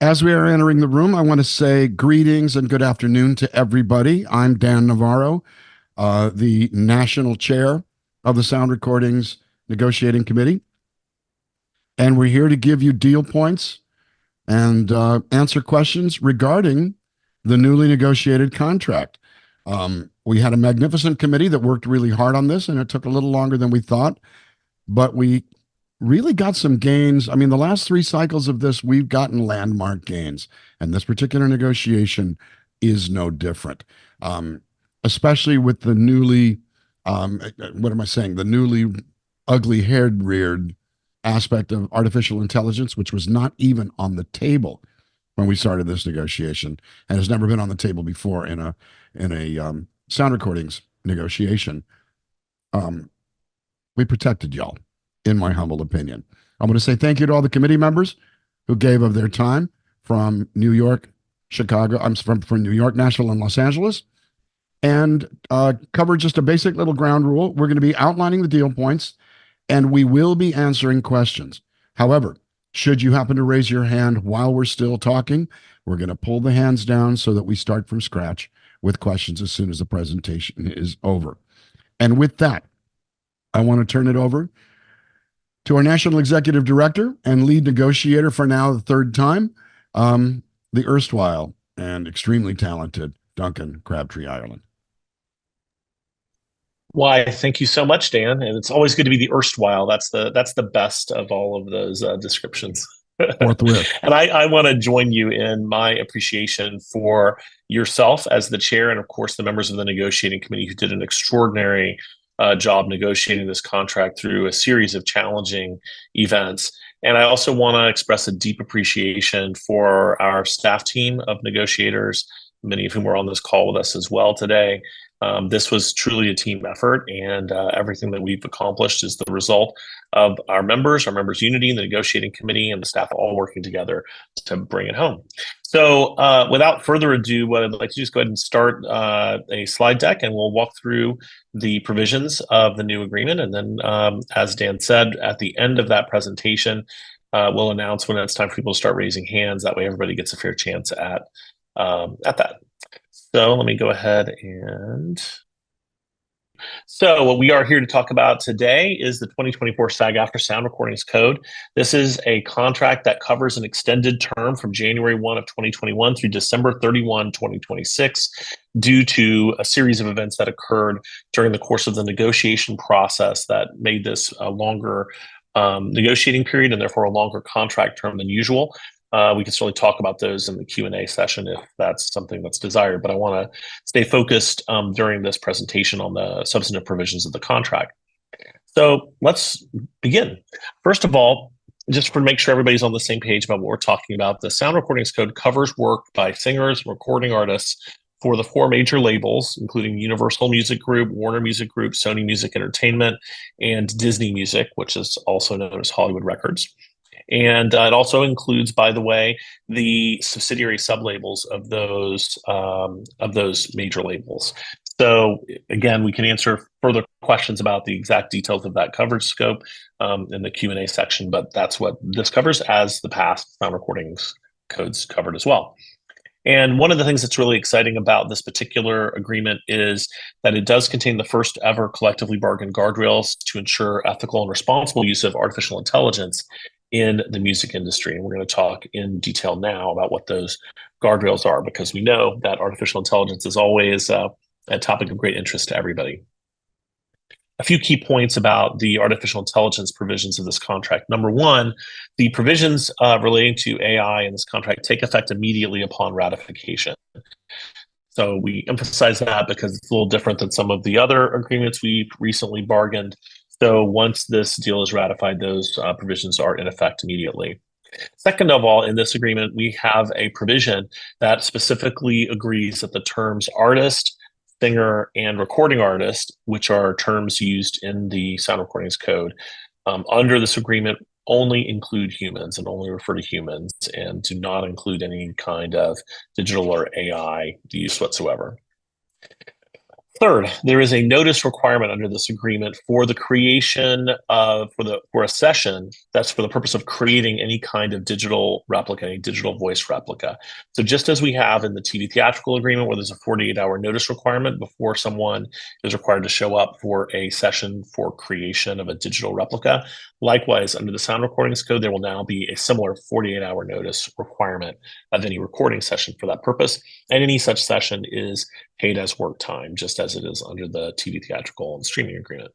As we are entering the room, I want to say greetings and good afternoon to everybody. I'm Dan Navarro, the National Chair of the Sound Recordings Negotiating Committee, and we're here to give you deal points and answer questions regarding the newly negotiated contract. We had a magnificent committee that worked really hard on this, and it took a little longer than we thought, but we really got some gains. I mean, the last three cycles of this, we've gotten landmark gains, and this particular negotiation is no different. Especially with the newly, what am I saying? The newly ugly haired reared aspect of artificial intelligence, which was not even on the table when we started this negotiation, and has never been on the table before in a sound recordings negotiation. We protected y'all, in my humble opinion. I'm going to say thank you to all the committee members who gave of their time from New York, Chicago. I'm from New York, Nashville, and Los Angeles, and cover just a basic little ground rule. We're going to be outlining the deal points, and we will be answering questions. However, should you happen to raise your hand while we're still talking, we're going to pull the hands down so that we start from scratch with questions as soon as the presentation is over. And with that, I want to turn it over to our National Executive Director and lead negotiator for now the third time, the erstwhile and extremely talented Duncan Crabtree Ireland. Why, thank you so much, Dan. And it's always good to be the erstwhile. That's the best of all of those descriptions. Forthwith. And I want to join you in my appreciation for yourself as the chair, and of course the members of the negotiating committee who did an extraordinary job negotiating this contract through a series of challenging events. And I also want to express a deep appreciation for our staff team of negotiators, many of whom are on this call with us as well today. This was truly a team effort, and everything that we've accomplished is the result of our members unity, the negotiating committee, and the staff all working together to bring it home. So without further ado, what I'd like to do is go ahead and start a slide deck, and we'll walk through the provisions of the new agreement. And then, as Dan said, at the end of that presentation, we'll announce when it's time for people to start raising hands. That way everybody gets a fair chance at that. So let me go ahead and... So what we are here to talk about today is the 2024 SAG-AFTRA Sound Recordings Code. This is a contract that covers an extended term from January 1 of 2021 through December 31, 2026, due to a series of events that occurred during the course of the negotiation process that made this a longer negotiating period and therefore a longer contract term than usual. We can certainly talk about those in the Q&A session if that's something that's desired, but I want to stay focused during this presentation on the substantive provisions of the contract. So let's begin. First of all, just to make sure everybody's on the same page about what we're talking about, the Sound Recordings Code covers work by singers and recording artists for the four major labels, including Universal Music Group, Warner Music Group, Sony Music Entertainment, and Disney Music, which is also known as Hollywood Records. And it also includes, by the way, the subsidiary sublabels of those major labels. So again, we can answer further questions about the exact details of that coverage scope in the Q&A section, but that's what this covers, as the past sound recordings codes covered as well. And one of the things that's really exciting about this particular agreement is that it does contain the first ever collectively bargained guardrails to ensure ethical and responsible use of artificial intelligence in the music industry. And we're going to talk in detail now about what those guardrails are, because we know that artificial intelligence is always a topic of great interest to everybody. A few key points about the artificial intelligence provisions of this contract. Number one, the provisions relating to AI in this contract take effect immediately upon ratification. So we emphasize that because it's a little different than some of the other agreements we've recently bargained. So once this deal is ratified, those provisions are in effect immediately. Second of all, in this agreement, we have a provision that specifically agrees that the terms artist, singer, and recording artist, which are terms used in the Sound Recordings Code, under this agreement only include humans and only refer to humans and do not include any kind of digital or AI use whatsoever. Third, there is a notice requirement under this agreement for the creation of for a session that's for the purpose of creating any kind of digital replica, any digital voice replica. So just as we have in the TV theatrical agreement where there's a 48-hour notice requirement before someone is required to show up for a session for creation of a digital replica, likewise under the Sound Recordings Code, there will now be a similar 48-hour notice requirement of any recording session for that purpose. And any such session is paid as work time, just as it is under the TV theatrical and streaming agreement.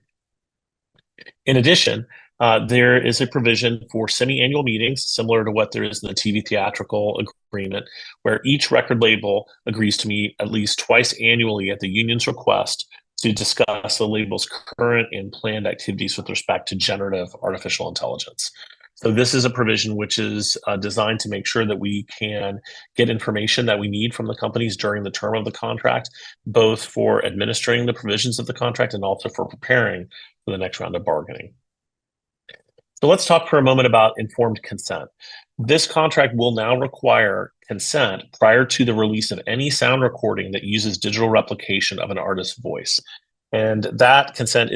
In addition, there is a provision for semi-annual meetings, similar to what there is in the TV theatrical agreement, where each record label agrees to meet at least twice annually at the union's request to discuss the label's current and planned activities with respect to generative artificial intelligence. So this is a provision which is designed to make sure that we can get information that we need from the companies during the term of the contract, both for administering the provisions of the contract and also for preparing for the next round of bargaining. So let's talk for a moment about informed consent. This contract will now require consent prior to the release of any sound recording that uses digital replication of an artist's voice. And that consent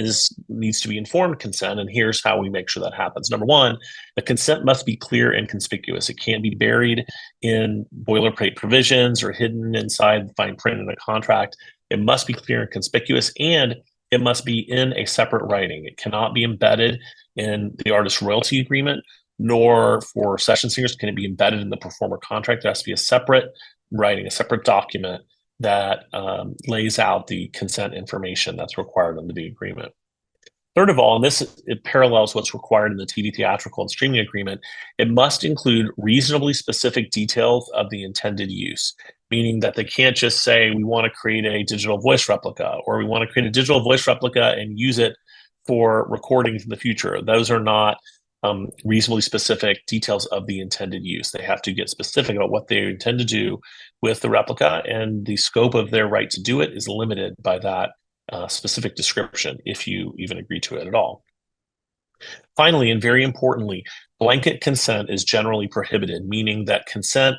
needs to be informed consent. And here's how we make sure that happens. Number one, the consent must be clear and conspicuous. It can't be buried in boilerplate provisions or hidden inside fine print in a contract. It must be clear and conspicuous, and it must be in a separate writing. It cannot be embedded in the artist royalty agreement, nor for session singers can it be embedded in the performer contract. There has to be a separate writing, a separate document that lays out the consent information that's required under the agreement. Third of all, and it parallels what's required in the TV theatrical and streaming agreement, it must include reasonably specific details of the intended use, meaning that they can't just say, we want to create a digital voice replica, or we want to create a digital voice replica and use it for recordings in the future. Those are not reasonably specific details of the intended use. They have to get specific about what they intend to do with the replica, and the scope of their right to do it is limited by that specific description, if you even agree to it at all. Finally, and very importantly, blanket consent is generally prohibited, meaning that consent,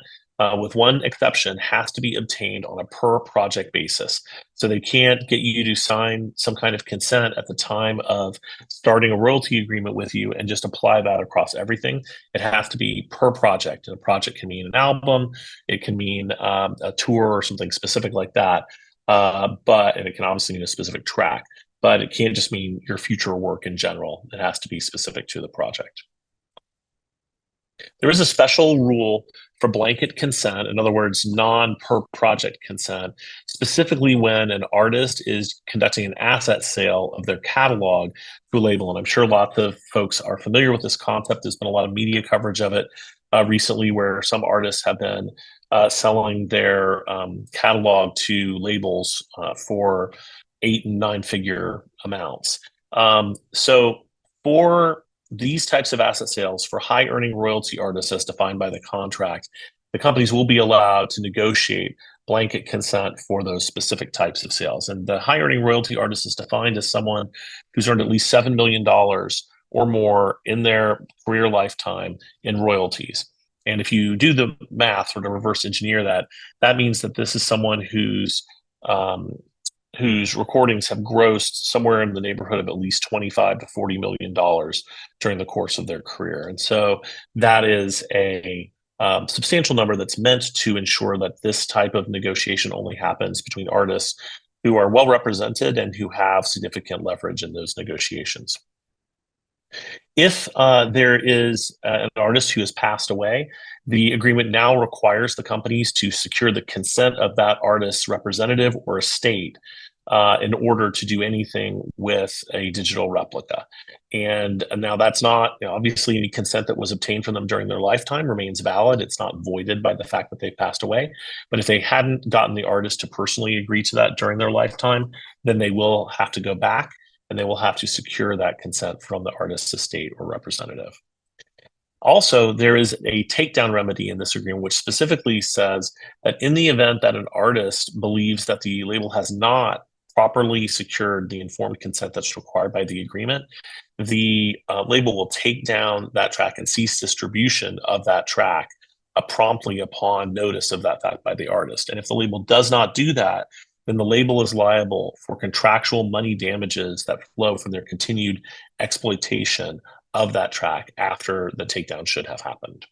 with one exception, has to be obtained on a per project basis. So they can't get you to sign some kind of consent at the time of starting a royalty agreement with you and just apply that across everything. It has to be per project, and a project can mean an album, it can mean a tour or something specific like that, and it can obviously mean a specific track, but it can't just mean your future work in general. It has to be specific to the project. There is a special rule for blanket consent, in other words, non-per project consent, specifically when an artist is conducting an asset sale of their catalog to a label. And I'm sure lots of folks are familiar with this concept. There's been a lot of media coverage of it recently, where some artists have been selling their catalog to labels for 8 and 9 figure amounts. So for these types of asset sales for high earning royalty artists as defined by the contract, the companies will be allowed to negotiate blanket consent for those specific types of sales. And the high earning royalty artist is defined as someone who's earned at least $7 million or more in their career lifetime in royalties. And if you do the math or to reverse engineer that, that means that this is someone whose recordings have grossed somewhere in the neighborhood of at least $25 to $40 million during the course of their career. And so that is a substantial number that's meant to ensure that this type of negotiation only happens between artists who are well represented and who have significant leverage in those negotiations. If there is an artist who has passed away, the agreement now requires the companies to secure the consent of that artist's representative or estate in order to do anything with a digital replica. And now that's not, obviously any consent that was obtained from them during their lifetime remains valid. It's not voided by the fact that they've passed away. But if they hadn't gotten the artist to personally agree to that during their lifetime, then they will have to go back and they will have to secure that consent from the artist's estate or representative. Also, there is a takedown remedy in this agreement, which specifically says that in the event that an artist believes that the label has not properly secured the informed consent that's required by the agreement, the label will take down that track and cease distribution of that track promptly upon notice of that fact by the artist. And if the label does not do that, then the label is liable for contractual money damages that flow from their continued exploitation of that track after the takedown should have happened.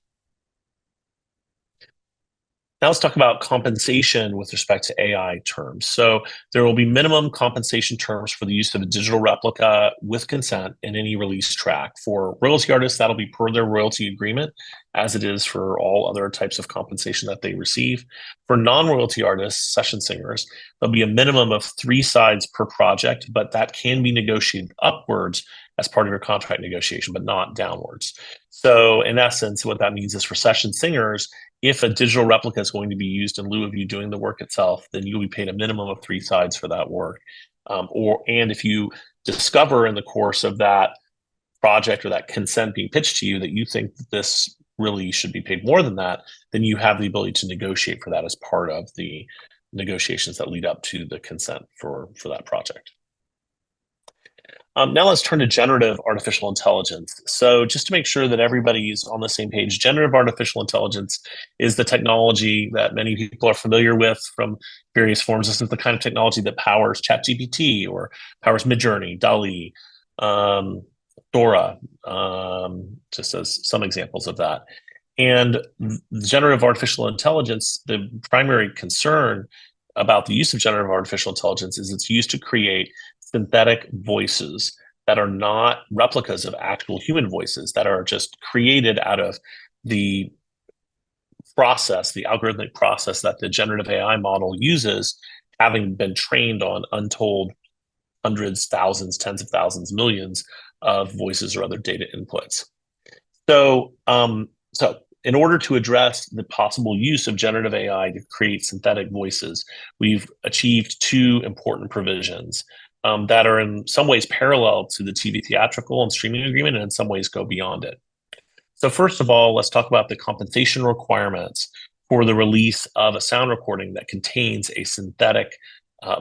Now let's talk about compensation with respect to AI terms. So there will be minimum compensation terms for the use of a digital replica with consent in any release track. For royalty artists, that'll be per their royalty agreement, as it is for all other types of compensation that they receive. For non-royalty artists, session singers, there'll be a minimum of 3 sides per project, but that can be negotiated upwards as part of your contract negotiation, but not downwards. So in essence, what that means is for session singers, if a digital replica is going to be used in lieu of you doing the work itself, then you'll be paid a minimum of 3 sides for that work. And if you discover in the course of that project or that consent being pitched to you that you think that this really should be paid more than that, then you have the ability to negotiate for that as part of the negotiations that lead up to the consent for that project. Now let's turn to generative artificial intelligence. So just to make sure that everybody's on the same page, generative artificial intelligence is the technology that many people are familiar with from various forms. This is the kind of technology that powers ChatGPT or powers Midjourney, DALL-E, Dora, just as some examples of that. And generative artificial intelligence, the primary concern about the use of generative artificial intelligence is it's used to create synthetic voices that are not replicas of actual human voices, that are just created out of the process, the algorithmic process that the generative AI model uses, having been trained on untold hundreds, thousands, tens of thousands, millions of voices or other data inputs. So in order to address the possible use of generative AI to create synthetic voices, we've achieved 2 important provisions that are in some ways parallel to the TV theatrical and streaming agreement, and in some ways go beyond it. So first of all, let's talk about the compensation requirements for the release of a sound recording that contains a synthetic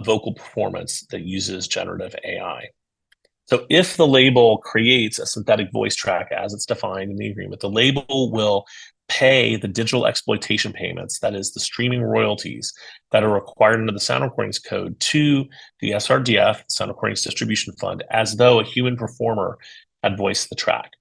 vocal performance that uses generative AI. So if the label creates a synthetic voice track as it's defined in the agreement, the label will pay the digital exploitation payments, that is the streaming royalties that are required under the Sound Recordings Code, to the SRDF, Sound Recordings Distribution Fund, as though a human performer had voiced the track.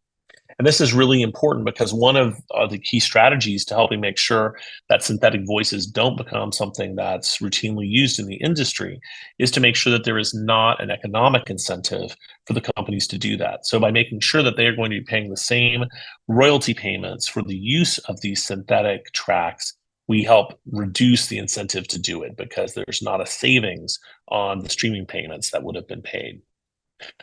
And this is really important because one of the key strategies to helping make sure that synthetic voices don't become something that's routinely used in the industry is to make sure that there is not an economic incentive for the companies to do that. So by making sure that they are going to be paying the same royalty payments for the use of these synthetic tracks, we help reduce the incentive to do it because there's not a savings on the streaming payments that would have been paid.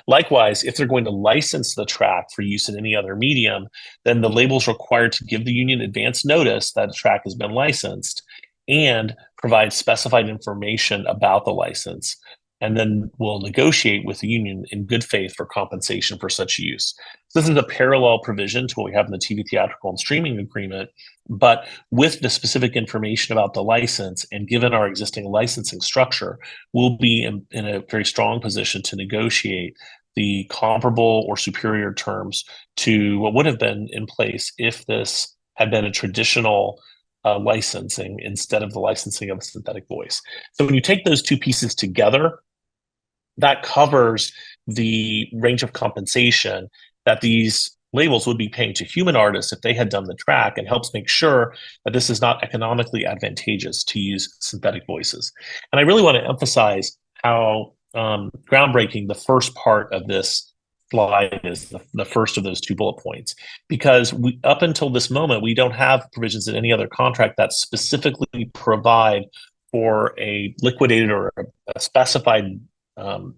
Likewise, if they're going to license the track for use in any other medium, then the label is required to give the union advance notice that the track has been licensed and provide specified information about the license, and then will negotiate with the union in good faith for compensation for such use. So this is a parallel provision to what we have in the TV theatrical and streaming agreement, but with the specific information about the license, and given our existing licensing structure, we'll be in a very strong position to negotiate the comparable or superior terms to what would have been in place if this had been a traditional licensing instead of the licensing of a synthetic voice. So when you take those 2 pieces together, that covers the range of compensation that these labels would be paying to human artists if they had done the track, and helps make sure that this is not economically advantageous to use synthetic voices. And I really want to emphasize how groundbreaking the first part of this slide is, the first of those 2 bullet points, because up until this moment, we don't have provisions in any other contract that specifically provide for a liquidated or a specified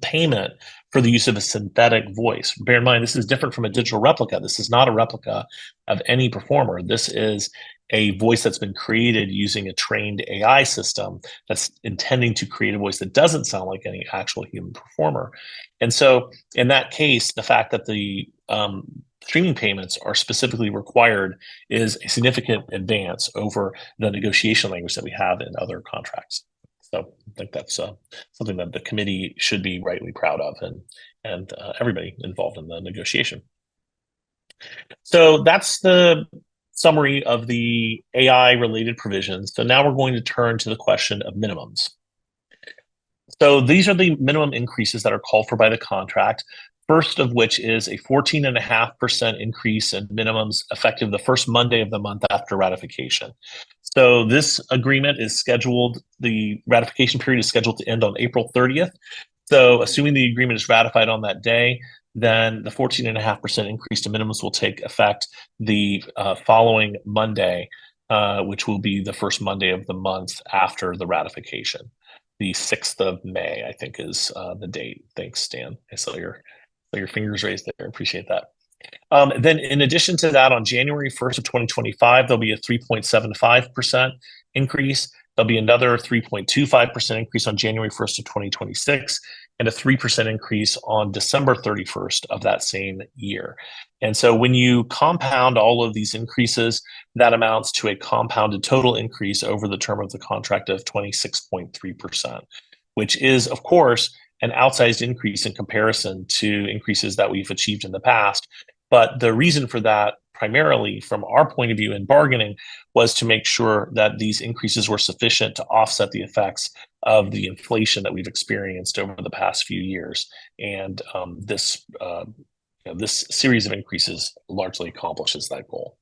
payment for the use of a synthetic voice. Bear in mind, this is different from a digital replica. This is not a replica of any performer. This is a voice that's been created using a trained AI system that's intending to create a voice that doesn't sound like any actual human performer. And so in that case, the fact that the streaming payments are specifically required is a significant advance over the negotiation language that we have in other contracts. So I think that's something that the committee should be rightly proud of, and everybody involved in the negotiation. So that's the summary of the AI-related provisions. So now we're going to turn to the question of minimums. So these are the minimum increases that are called for by the contract. First of which is a 14.5% increase in minimums effective the first Monday of the month after ratification. So this agreement is scheduled, the ratification period is scheduled to end on April 30th. So assuming the agreement is ratified on that day, then the 14.5% increase to minimums will take effect the following Monday, which will be the first Monday of the month after the ratification. The 6th of May, I think, is the date. Thanks, Stan. I saw your fingers raised there. Appreciate that. Then in addition to that, on January 1st of 2025, there'll be a 3.75% increase. There'll be another 3.25% increase on January 1st of 2026, and a 3% increase on December 31st of that same year. And so when you compound all of these increases, that amounts to a compounded total increase over the term of the contract of 26.3%, which is, of course, an outsized increase in comparison to increases that we've achieved in the past. But the reason for that, primarily from our point of view in bargaining, was to make sure that these increases were sufficient to offset the effects of the inflation that we've experienced over the past few years. And this series of increases largely accomplishes that goal.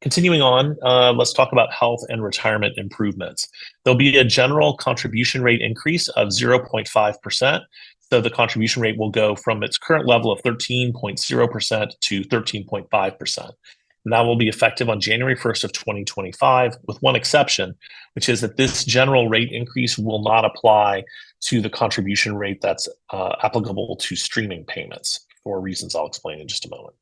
Continuing on, let's talk about health and retirement improvements. There'll be a general contribution rate increase of 0.5%. So the contribution rate will go from its current level of 13.0% to 13.5%. And that will be effective on January 1st of 2025, with one exception, which is that this general rate increase will not apply to the contribution rate that's applicable to streaming payments, for reasons I'll explain in just a moment.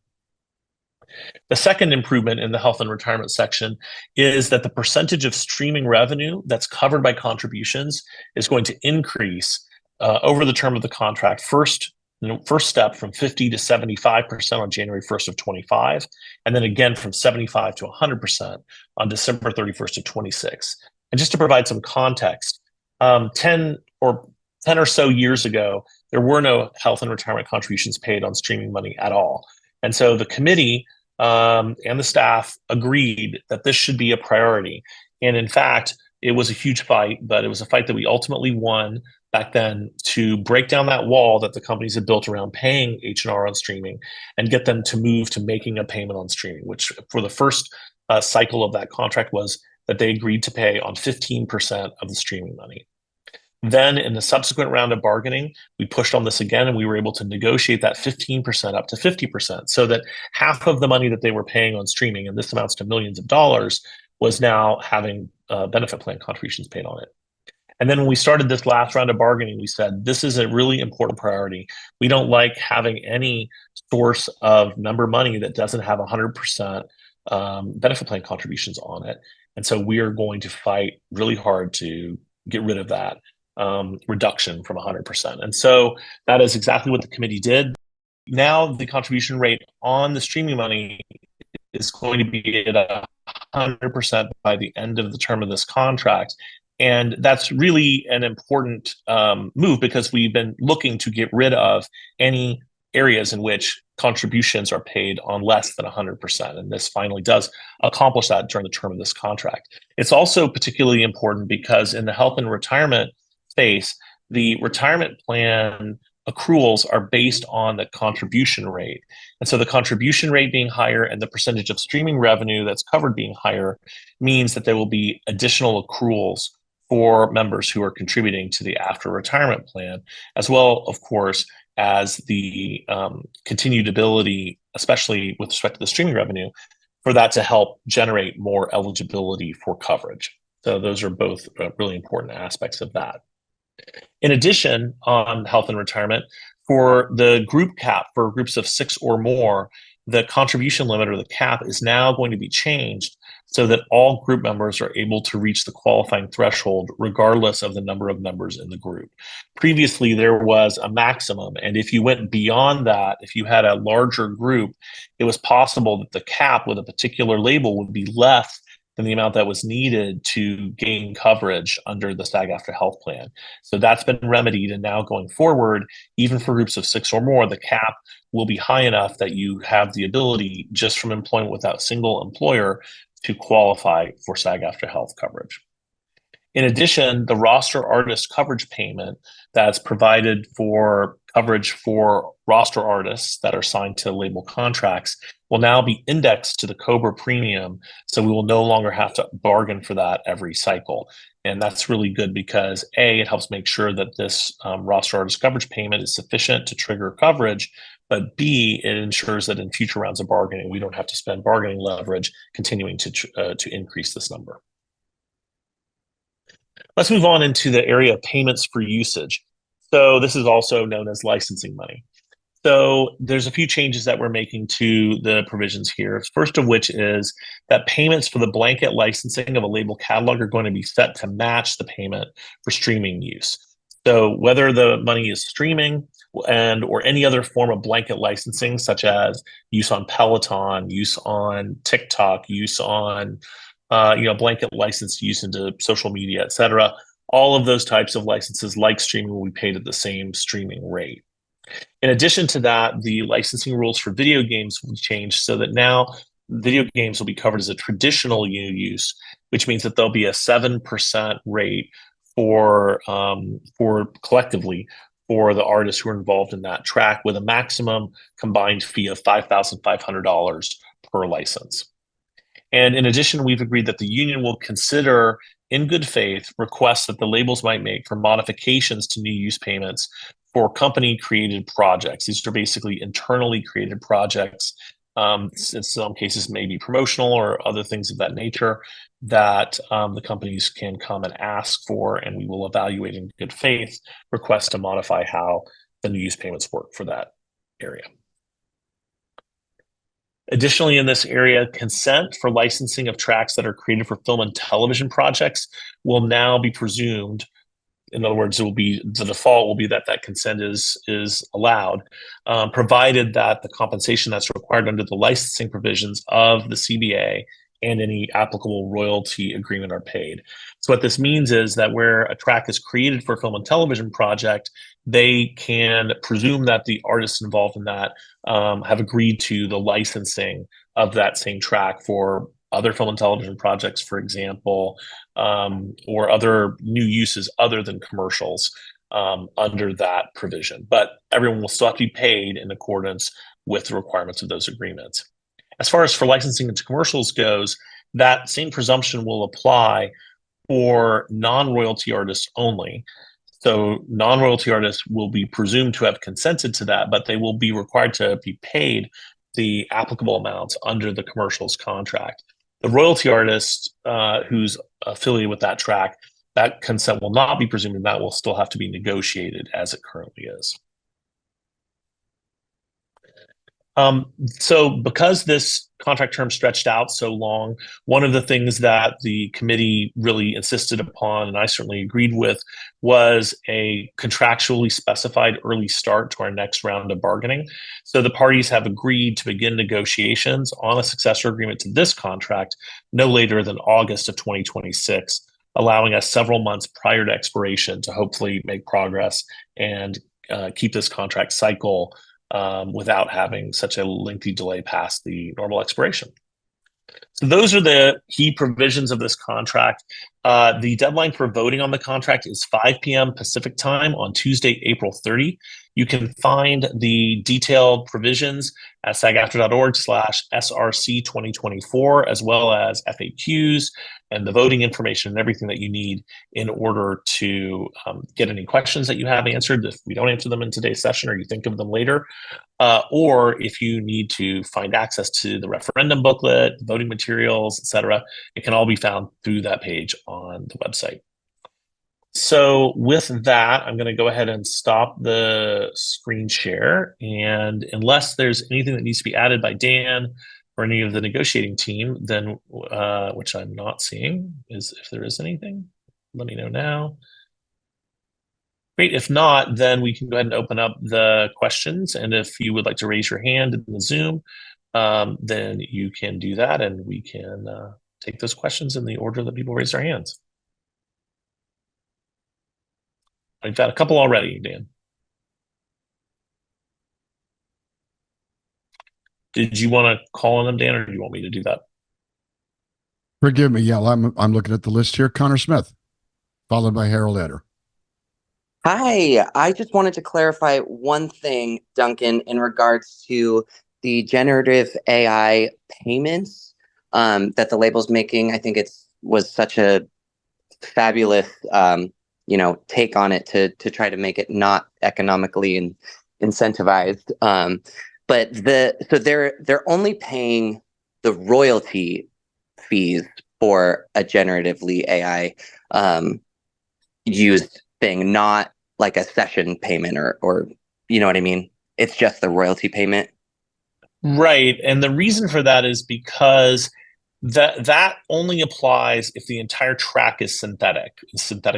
The second improvement in the health and retirement section is that the percentage of streaming revenue that's covered by contributions is going to increase over the term of the contract. First step from 50 to 75% on January 1st of 25, and then again from 75 to 100% on December 31st of 26. And just to provide some context, 10 or so years ago, there were no health and retirement contributions paid on streaming money at all. And so the committee and the staff agreed that this should be a priority. And in fact, it was a huge fight, but it was a fight that we ultimately won back then to break down that wall that the companies had built around paying H&R on streaming and get them to move to making a payment on streaming, which for the first cycle of that contract was that they agreed to pay on 15% of the streaming money. Then in the subsequent round of bargaining, we pushed on this again, and we were able to negotiate that 15% up to 50%, so that half of the money that they were paying on streaming, and this amounts to millions of dollars, was now having benefit plan contributions paid on it. And then when we started this last round of bargaining, we said, this is a really important priority. We don't like having any source of member money that doesn't have 100% benefit plan contributions on it. And so we are going to fight really hard to get rid of that reduction from 100%. And so that is exactly what the committee did. Now the contribution rate on the streaming money is going to be at 100% by the end of the term of this contract. And that's really an important move, because we've been looking to get rid of any areas in which contributions are paid on less than 100%. And this finally does accomplish that during the term of this contract. It's also particularly important because in the health and retirement space, the retirement plan accruals are based on the contribution rate. And so the contribution rate being higher and the percentage of streaming revenue that's covered being higher means that there will be additional accruals for members who are contributing to the after retirement plan, as well, of course, as the continued ability, especially with respect to the streaming revenue, for that to help generate more eligibility for coverage. So those are both really important aspects of that. In addition, on health and retirement, for the group cap for groups of 6 or more, the contribution limit, or the cap, is now going to be changed so that all group members are able to reach the qualifying threshold regardless of the number of members in the group. Previously, there was a maximum, and if you went beyond that, if you had a larger group, it was possible that the cap with a particular label would be less than the amount that was needed to gain coverage under the SAG-AFTRA health plan. So that's been remedied, and now going forward, even for groups of 6 or more, the cap will be high enough that you have the ability, just from employment without single employer, to qualify for SAG-AFTRA health coverage. In addition, the roster artist coverage payment that's provided for coverage for roster artists that are signed to label contracts will now be indexed to the Cobra premium. So we will no longer have to bargain for that every cycle. And that's really good because A, it helps make sure that this roster artist coverage payment is sufficient to trigger coverage. But B, it ensures that in future rounds of bargaining, we don't have to spend bargaining leverage continuing to increase this number. Let's move on into the area of payments for usage. So this is also known as licensing money. So there's a few changes that we're making to the provisions here. First of which is that payments for the blanket licensing of a label catalog are going to be set to match the payment for streaming use. So whether the money is streaming and or any other form of blanket licensing, such as use on Peloton, use on TikTok, use on blanket license use into social media, et cetera. All of those types of licenses, like streaming, will be paid at the same streaming rate. In addition to that, the licensing rules for video games will change so that now video games will be covered as a traditional use, which means that there'll be a 7% rate for collectively for the artists who are involved in that track, with a maximum combined fee of $5,500 per license. And in addition, we've agreed that the union will consider, in good faith, requests that the labels might make for modifications to new use payments for company-created projects. These are basically internally created projects. In some cases, maybe promotional or other things of that nature that the companies can come and ask for, and we will evaluate in good faith requests to modify how the new use payments work for that area. Additionally, in this area, consent for licensing of tracks that are created for film and television projects will now be presumed. In other words, the default will be that consent is allowed, provided that the compensation that's required under the licensing provisions of the CBA and any applicable royalty agreement are paid. So what this means is that where a track is created for a film and television project, they can presume that the artists involved in that have agreed to the licensing of that same track for other film and television projects, for example, or other new uses other than commercials under that provision. But everyone will still have to be paid in accordance with the requirements of those agreements. As far as for licensing into commercials goes, that same presumption will apply for non-royalty artists only. So non-royalty artists will be presumed to have consented to that, but they will be required to be paid the applicable amounts under the commercials contract. The royalty artist who's affiliated with that track, that consent will not be presumed, and that will still have to be negotiated as it currently is. So because this contract term stretched out so long, one of the things that the committee really insisted upon, and I certainly agreed with, was a contractually specified early start to our next round of bargaining. So the parties have agreed to begin negotiations on a successor agreement to this contract no later than August of 2026, allowing us several months prior to expiration to hopefully make progress and keep this contract cycle without having such a lengthy delay past the normal expiration. So those are the key provisions of this contract. The deadline for voting on the contract is 5 p.m. Pacific time on Tuesday, April 30. You can find the detailed provisions at sagaftra.org/SRC 2024, as well as FAQs and the voting information and everything that you need in order to get any questions that you have answered if we don't answer them in today's session or you think of them later, or if you need to find access to the referendum booklet, voting materials, etc. It can all be found through that page on the website. So with that, I'm going to go ahead and stop the screen share. And unless there's anything that needs to be added by Dan or any of the negotiating team, then which I'm not seeing, is if there is anything, let me know now. Great. If not, then we can go ahead and open up the questions. And if you would like to raise your hand in the Zoom, then you can do that, and we can take those questions in the order that people raise their hands. I've got a couple already, Dan. Did you want to call on them, Dan, or do you want me to do that? Forgive me. Yeah, I'm looking at the list here. Connor Smith. followed by Harold Eder. Hi, I just wanted to clarify one thing, Duncan, in regards to the generative AI payments that the label's making. I think was such a fabulous take on it to try to make it not economically incentivized. But they're only paying the royalty fees for a generatively AI used thing, not like a session payment or you know what I mean? It's just the royalty payment. Right. And the reason for that is because that only applies if the entire track is synthetic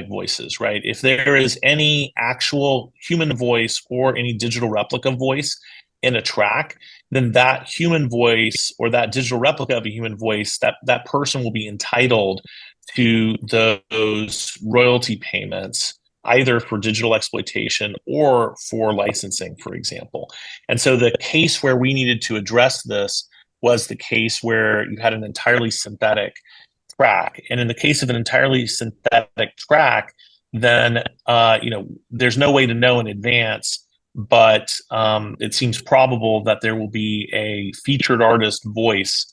voices, right? If there is any actual human voice or any digital replica voice in a track, then that human voice or that digital replica of a human voice, that person will be entitled to those royalty payments, either for digital exploitation or for licensing, for example. And so the case where we needed to address this was the case where you had an entirely synthetic track. And in the case of an entirely synthetic track, then there's no way to know in advance, but it seems probable that there will be a featured artist voice,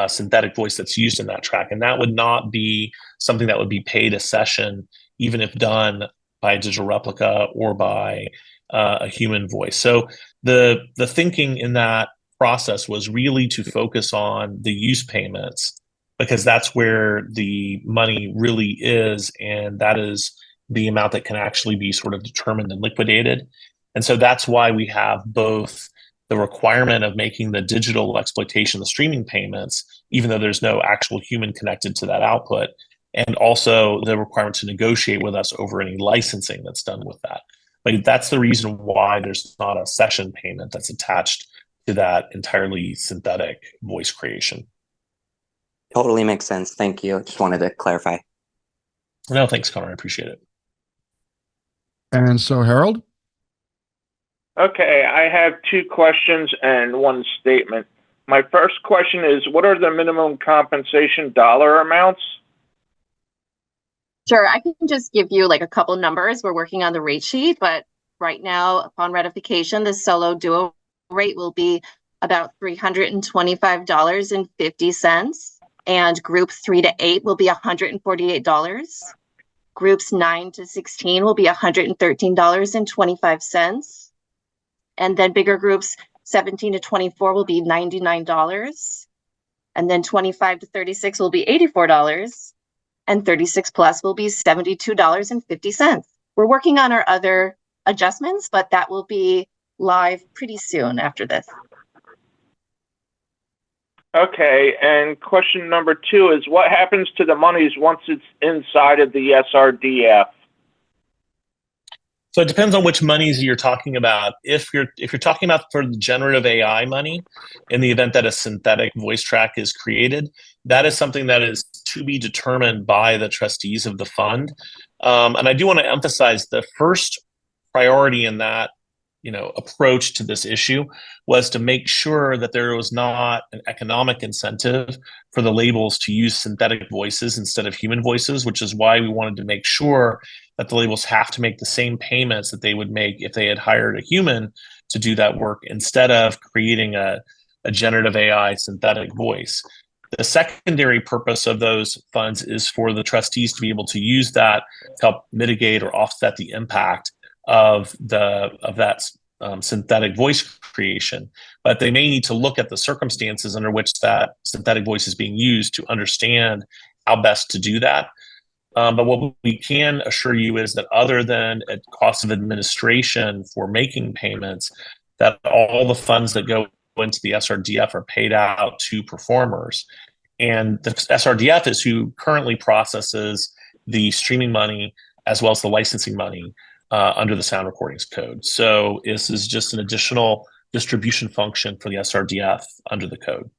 synthetic voice that's used in that track. And that would not be something that would be paid a session, even if done by a digital replica or by a human voice. So the thinking in that process was really to focus on the use payments, because that's where the money really is, and that is the amount that can actually be sort of determined and liquidated. And so that's why we have both the requirement of making the digital exploitation, the streaming payments, even though there's no actual human connected to that output, and also the requirement to negotiate with us over any licensing that's done with that. But that's the reason why there's not a session payment that's attached to that entirely synthetic voice creation. Totally makes sense. Thank you. Just wanted to clarify. No, thanks, Connor. I appreciate it. And so, Harold? Okay, I have two questions and one statement. My first question is, what are the minimum compensation dollar amounts? Sure, I can just give you like a couple numbers. We're working on the rate sheet, but right now, upon ratification, the solo duo rate will be about $325.50, and group 3 to 8 will be $148. Groups 9 to 16 will be $113.25, and then bigger groups 17 to 24 will be $99, and then 25 to 36 will be $84, and 36 plus will be $72.50. We're working on our other adjustments, but that will be live pretty soon after this. Okay, and question number two is, what happens to the monies once it's inside of the SRDF? So it depends on which monies you're talking about. If you're talking about for the generative AI money, in the event that a synthetic voice track is created, that is something that is to be determined by the trustees of the fund. And I do want to emphasize the first priority in that approach to this issue was to make sure that there was not an economic incentive for the labels to use synthetic voices instead of human voices, which is why we wanted to make sure that the labels have to make the same payments that they would make if they had hired a human to do that work instead of creating a generative AI synthetic voice. The secondary purpose of those funds is for the trustees to be able to use that to help mitigate or offset the impact of that synthetic voice creation. But they may need to look at the circumstances under which that synthetic voice is being used to understand how best to do that. But what we can assure you is that other than a cost of administration for making payments, that all the funds that go into the SRDF are paid out to performers. And the SRDF is who currently processes the streaming money as well as the licensing money under the Sound Recordings Code. So this is just an additional distribution function for the SRDF under the code.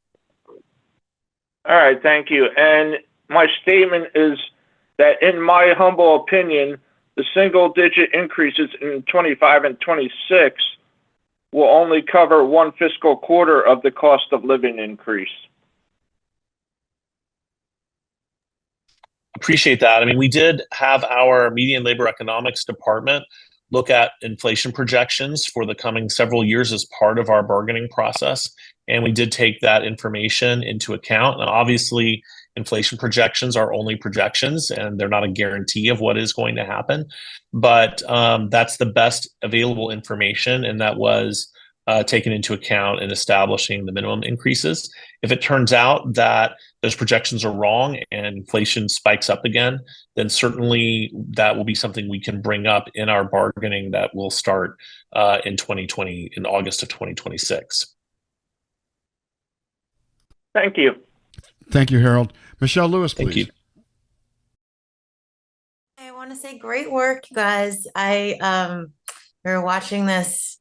All right, thank you. And my statement is that, in my humble opinion, the single-digit increases in 25 and 26 will only cover one fiscal quarter of the cost of living increase. Appreciate that. I mean, we did have our media and labor economics department look at inflation projections for the coming several years as part of our bargaining process. And we did take that information into account. And obviously, inflation projections are only projections and they're not a guarantee of what is going to happen. But that's the best available information. And that was taken into account in establishing the minimum increases. If it turns out that those projections are wrong and inflation spikes up again, then certainly that will be something we can bring up in our bargaining that will start in August of 2026. Thank you. Thank you, Harold. Michelle Lewis, please. Thank you. I want to say great work, you guys. We're watching this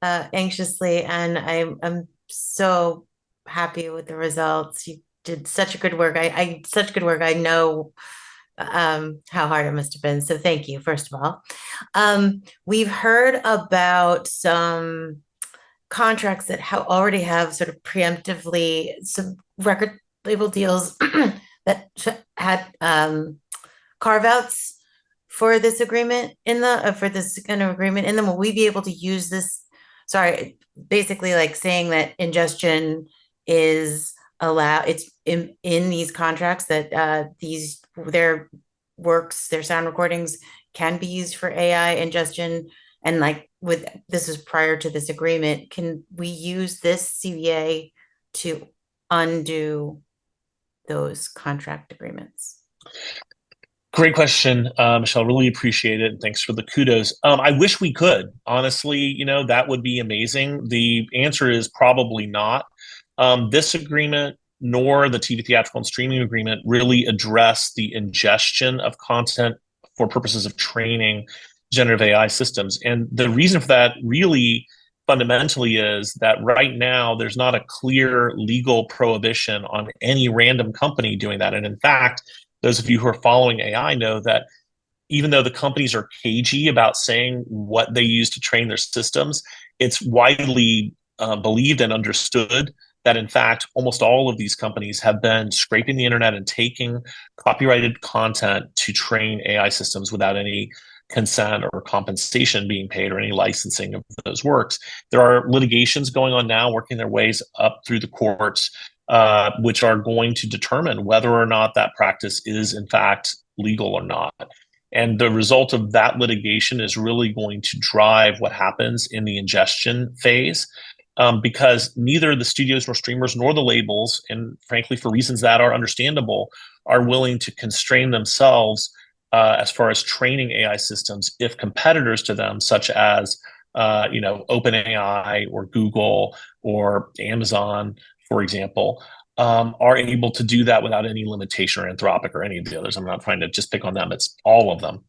anxiously, and I'm so happy with the results. You did such good work. Such good work. I know how hard it must have been. So thank you, first of all. We've heard about some contracts that already have sort of preemptively some record label deals that had carve-outs for this agreement in the for this kind of agreement in them. Will we be able to use this? Sorry, basically like saying that ingestion is allowed. It's in these contracts that their sound recordings can be used for AI ingestion. And like this is prior to this agreement, can we use this CBA to undo those contract agreements? Great question, Michelle. Really appreciate it. And thanks for the kudos. I wish we could. Honestly, that would be amazing. The answer is probably not. This agreement nor the TV theatrical and streaming agreement really address the ingestion of content for purposes of training generative AI systems. And the reason for that really fundamentally is that right now there's not a clear legal prohibition on any random company doing that. And in fact, those of you who are following AI know that even though the companies are cagey about saying what they use to train their systems, it's widely believed and understood that in fact, almost all of these companies have been scraping the internet and taking copyrighted content to train AI systems without any consent or compensation being paid or any licensing of those works. There are litigations going on now, working their ways up through the courts, which are going to determine whether or not that practice is in fact legal or not. And the result of that litigation is really going to drive what happens in the ingestion phase, because neither the studios nor streamers nor the labels, and frankly for reasons that are understandable, are willing to constrain themselves as far as training AI systems if competitors to them, such as OpenAI or Google or Amazon, for example, are able to do that without any limitation, or Anthropic or any of the others. I'm not trying to just pick on them. It's all of them.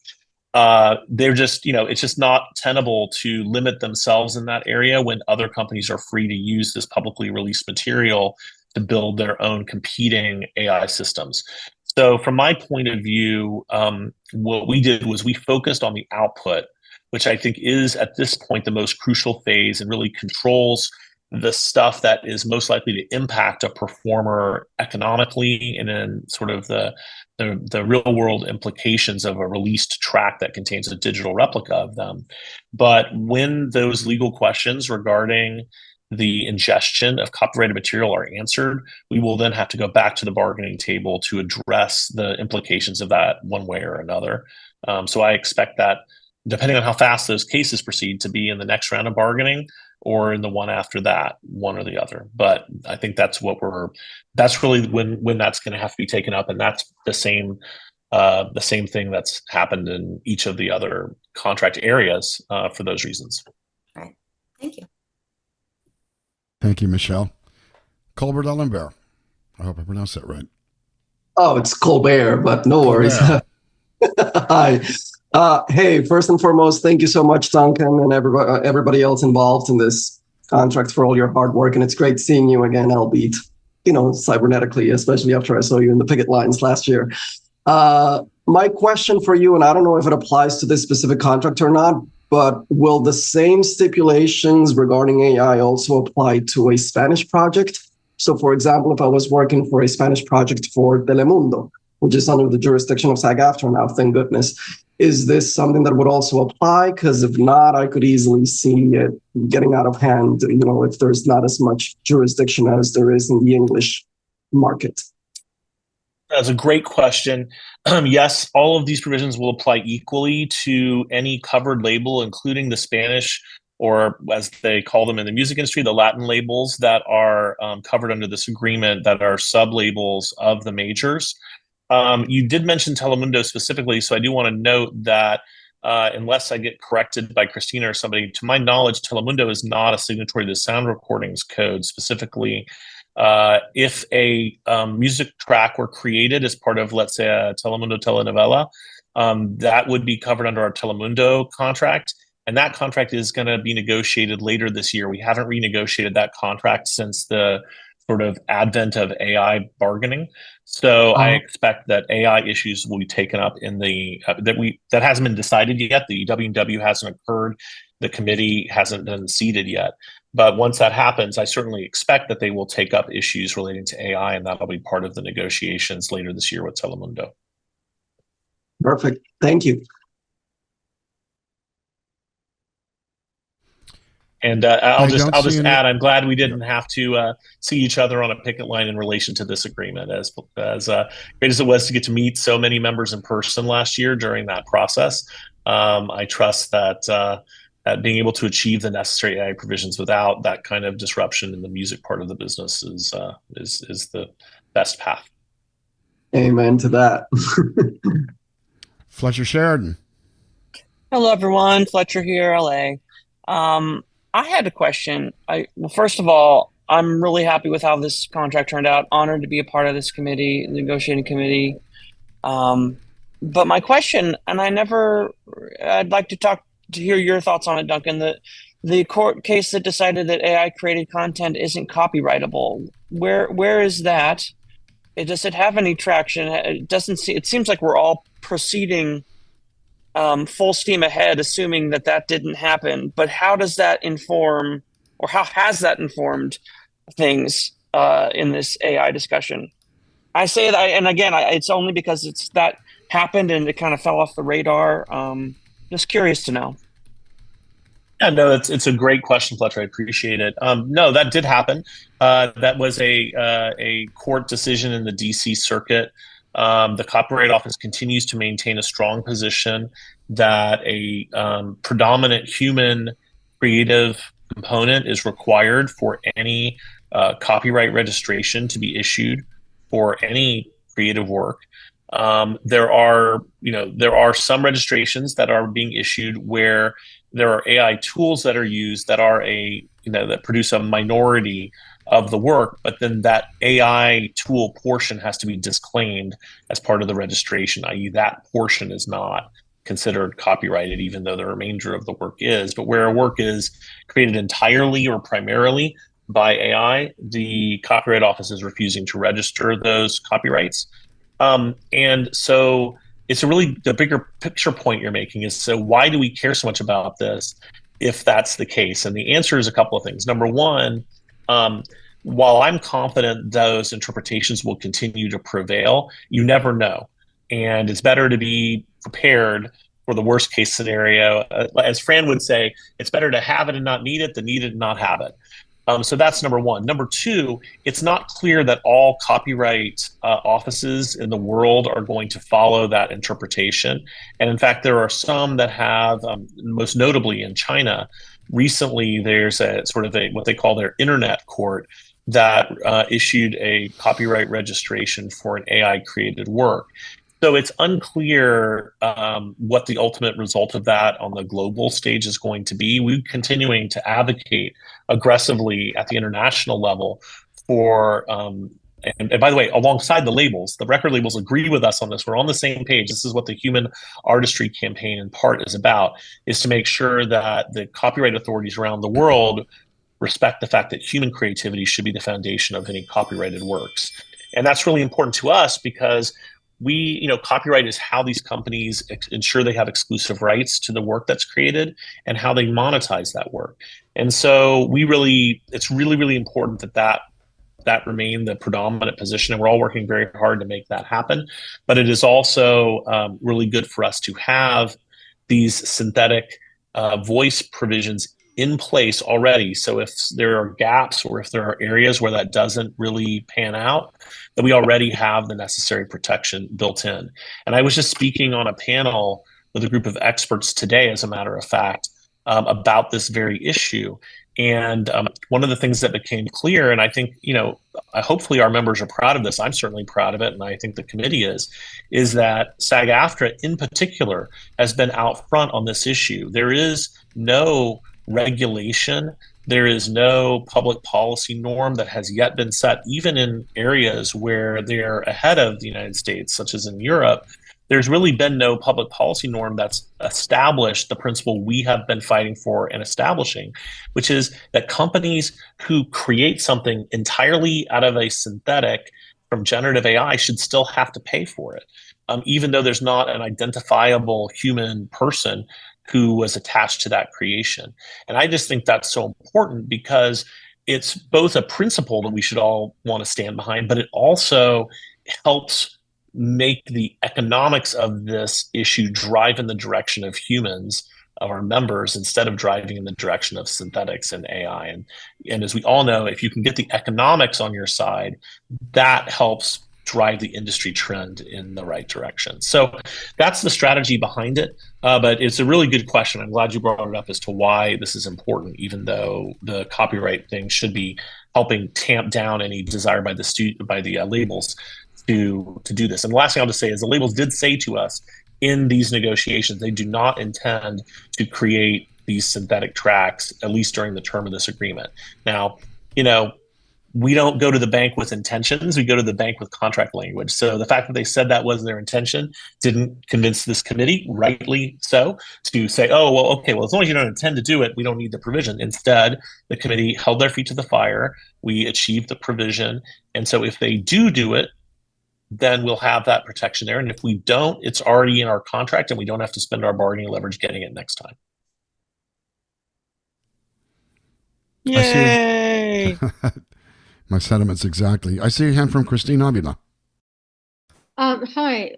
They're just, it's just not tenable to limit themselves in that area when other companies are free to use this publicly released material to build their own competing AI systems. So from my point of view, what we did was we focused on the output, which I think is at this point the most crucial phase and really controls the stuff that is most likely to impact a performer economically and in sort of the real world implications of a released track that contains a digital replica of them. But when those legal questions regarding the ingestion of copyrighted material are answered, we will then have to go back to the bargaining table to address the implications of that one way or another. So I expect that, depending on how fast those cases proceed, to be in the next round of bargaining or in the one after that, one or the other. But I think that's really when that's going to have to be taken up. And that's the same thing that's happened in each of the other contract areas for those reasons. All right. Thank you. Thank you, Michelle. Colbert Ellenberg. I hope I pronounced that right. Oh, it's Colbert, but no worries. Hi. Hey, first and foremost, thank you so much, Duncan, and everybody else involved in this contract for all your hard work. And it's great seeing you again, albeit, cybernetically, especially after I saw you in the picket lines last year. My question for you, and I don't know if it applies to this specific contract or not, but will the same stipulations regarding AI also apply to a Spanish project? So, for example, if I was working for a Spanish project for Telemundo, which is under the jurisdiction of SAG-AFTRA now, thank goodness. Is this something that would also apply? Because if not, I could easily see it getting out of hand, if there's not as much jurisdiction as there is in the English market. That's a great question. Yes, all of these provisions will apply equally to any covered label, including the Spanish, or as they call them in the music industry, the Latin labels that are covered under this agreement that are sub-labels of the majors. You did mention Telemundo specifically, so I do want to note that unless I get corrected by Christina or somebody, to my knowledge, Telemundo is not a signatory to the Sound Recordings Code. Specifically, if a music track were created as part of, let's say, a Telemundo telenovela, that would be covered under our Telemundo contract. And that contract is going to be negotiated later this year. We haven't renegotiated that contract since the sort of advent of AI bargaining. So I expect that AI issues will be taken up in the that hasn't been decided yet. The W&W hasn't occurred. The committee hasn't been seated yet. But once that happens, I certainly expect that they will take up issues relating to AI, and that'll be part of the negotiations later this year with Telemundo. Perfect. Thank you. And I'll just add, I'm glad we didn't have to see each other on a picket line in relation to this agreement. As great as it was to get to meet so many members in person last year during that process, I trust that being able to achieve the necessary AI provisions without that kind of disruption in the music part of the business is the best path. Amen to that. Fletcher Sheridan. Hello, everyone. Fletcher here, LA. I had a question. Well, first of all, I'm really happy with how this contract turned out. Honored to be a part of this committee, the negotiating committee. But my question, and I'd like to hear your thoughts on it, Duncan. The court case that decided that AI created content isn't copyrightable. Where is that? Does it have any traction? It seems like we're all proceeding full steam ahead, assuming that didn't happen. But how does that inform, or how has that informed things in this AI discussion? I say that, and again, it's only because that happened and it kind of fell off the radar. Just curious to know. Yeah, no, it's a great question, Fletcher. I appreciate it. No, that did happen. That was a court decision in the DC Circuit. The Copyright Office continues to maintain a strong position that a predominant human creative component is required for any copyright registration to be issued for any creative work. There are some registrations that are being issued where there are AI tools that are used that are that produce a minority of the work, but then that AI tool portion has to be disclaimed as part of the registration, i.e. that portion is not considered copyrighted, even though the remainder of the work is. But where a work is created entirely or primarily by AI, the Copyright Office is refusing to register those copyrights. And so it's the bigger picture point you're making is, so why do we care so much about this if that's the case? And the answer is a couple of things. Number one, while I'm confident those interpretations will continue to prevail, you never know. And it's better to be prepared for the worst case scenario. As Fran would say, it's better to have it and not need it than need it and not have it. So that's number one. Number two, it's not clear that all copyright offices in the world are going to follow that interpretation. And in fact, there are some that have, most notably in China, recently there's a sort of what they call their internet court that issued a copyright registration for an AI created work. So it's unclear what the ultimate result of that on the global stage is going to be. We're continuing to advocate aggressively at the international level for, and by the way, alongside the labels, the record labels agree with us on this. We're on the same page. This is what the Human Artistry Campaign in part is about, is to make sure that the copyright authorities around the world respect the fact that human creativity should be the foundation of any copyrighted works. And that's really important to us because copyright is how these companies ensure they have exclusive rights to the work that's created and how they monetize that work. And so it's really, really important that that remain the predominant position, and we're all working very hard to make that happen. But it is also really good for us to have these synthetic voice provisions in place already. So if there are gaps or if there are areas where that doesn't really pan out, that we already have the necessary protection built in. And I was just speaking on a panel with a group of experts today, as a matter of fact, about this very issue. And one of the things that became clear, and I think, hopefully our members are proud of this. I'm certainly proud of it, and I think the committee is that SAG-AFTRA in particular has been out front on this issue. There is no regulation. There is no public policy norm that has yet been set, even in areas where they're ahead of the United States, such as in Europe. There's really been no public policy norm that's established the principle we have been fighting for and establishing, which is that companies who create something entirely out of a synthetic from generative AI should still have to pay for it, even though there's not an identifiable human person who was attached to that creation. And I just think that's so important because it's both a principle that we should all want to stand behind, but it also helps make the economics of this issue drive in the direction of humans, of our members, instead of driving in the direction of synthetics and AI. And as we all know, if you can get the economics on your side, that helps drive the industry trend in the right direction. So that's the strategy behind it. But it's a really good question. I'm glad you brought it up as to why this is important, even though the copyright thing should be helping tamp down any desire by the labels to do this. And the last thing I'll just say is the labels did say to us in these negotiations, they do not intend to create these synthetic tracks, at least during the term of this agreement. Now, we don't go to the bank with intentions, we go to the bank with contract language. So the fact that they said that was their intention didn't convince this committee, rightly so, to say, oh, well, okay, well, as long as you don't intend to do it, we don't need the provision. Instead, the committee held their feet to the fire. We achieved the provision. And so if they do it, then we'll have that protection there. And if we don't, it's already in our contract and we don't have to spend our bargaining leverage getting it next time. Yay! My sentiments exactly. I see a hand from Christine Avila. Hi,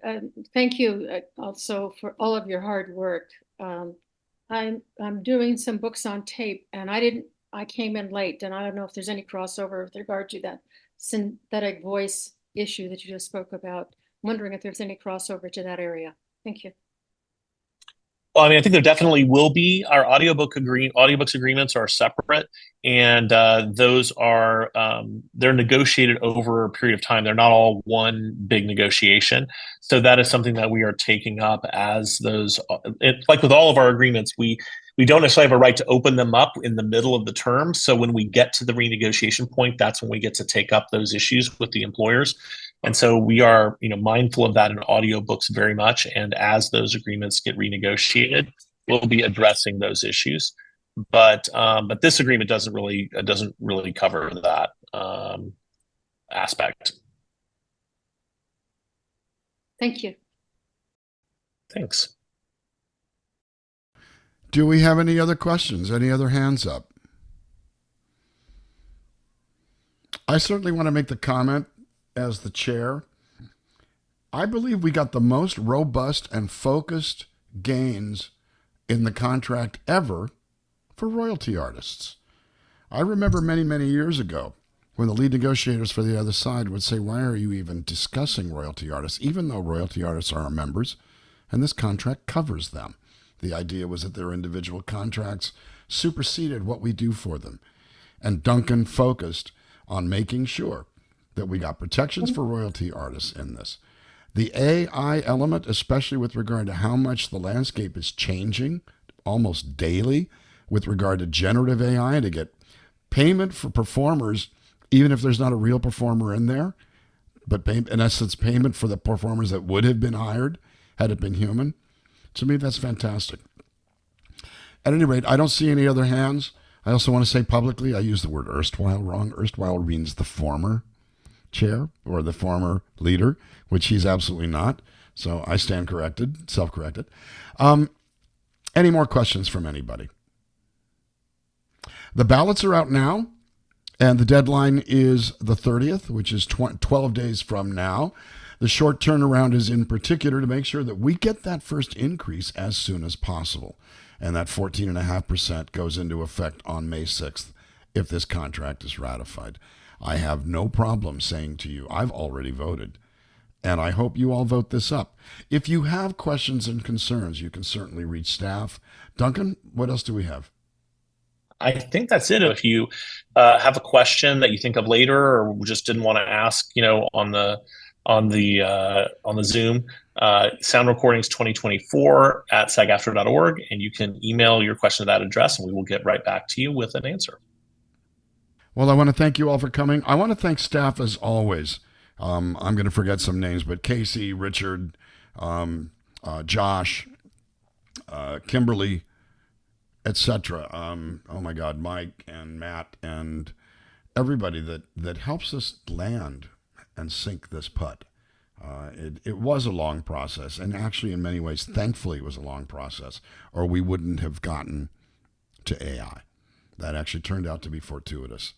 thank you also for all of your hard work. I'm doing some books on tape, and I came in late, and I don't know if there's any crossover with regard to that synthetic voice issue that you just spoke about. I'm wondering if there's any crossover to that area. Thank you. Well, I think there definitely will be. Our audiobooks agreements are separate, and those are they're negotiated over a period of time. They're not all one big negotiation. So that is something that we are taking up as those. Like with all of our agreements, we don't necessarily have a right to open them up in the middle of the term. So when we get to the renegotiation point, that's when we get to take up those issues with the employers. And so we are, mindful of that in audiobooks very much. And as those agreements get renegotiated, we'll be addressing those issues. But this agreement doesn't really cover that aspect. Thank you. Thanks. Do we have any other questions? Any other hands up? I certainly want to make the comment as the chair. I believe we got the most robust and focused gains in the contract ever for royalty artists. I remember many, many years ago when the lead negotiators for the other side would say, why are you even discussing royalty artists, even though royalty artists are our members and this contract covers them? The idea was that their individual contracts superseded what we do for them. And Duncan focused on making sure that we got protections for royalty artists in this. The AI element, especially with regard to how much the landscape is changing almost daily with regard to generative AI, to get payment for performers, even if there's not a real performer in there, but in essence, payment for the performers that would have been hired had it been human. To me, that's fantastic. At any rate, I don't see any other hands. I also want to say publicly, I use the word erstwhile wrong. Erstwhile means the former chair or the former leader, which he's absolutely not. So I stand corrected, self-corrected. Any more questions from anybody? The ballots are out now, And the deadline is the 30th, which is 12 days from now. The short turnaround is in particular to make sure that we get that first increase as soon as possible. And that 14.5% goes into effect on May 6th if this contract is ratified. I have no problem saying to you, I've already voted. And I hope you all vote this up. If you have questions and concerns, you can certainly reach staff. Duncan, what else do we have? I think that's it. If you have a question that you think of later, or just didn't want to ask, on the Zoom, Sound Recordings 2024 at sagaftra.org, and you can email your question to that address, and we will get right back to you with an answer. Well, I want to thank you all for coming. I want to thank staff as always. I'm going to forget some names, but Casey, Richard, Josh, Kimberly, etc. Oh my God, Mike and Matt and everybody that helps us land and sink this putt. It was a long process, and actually in many ways, thankfully it was a long process, or we wouldn't have gotten to AI. That actually turned out to be fortuitous.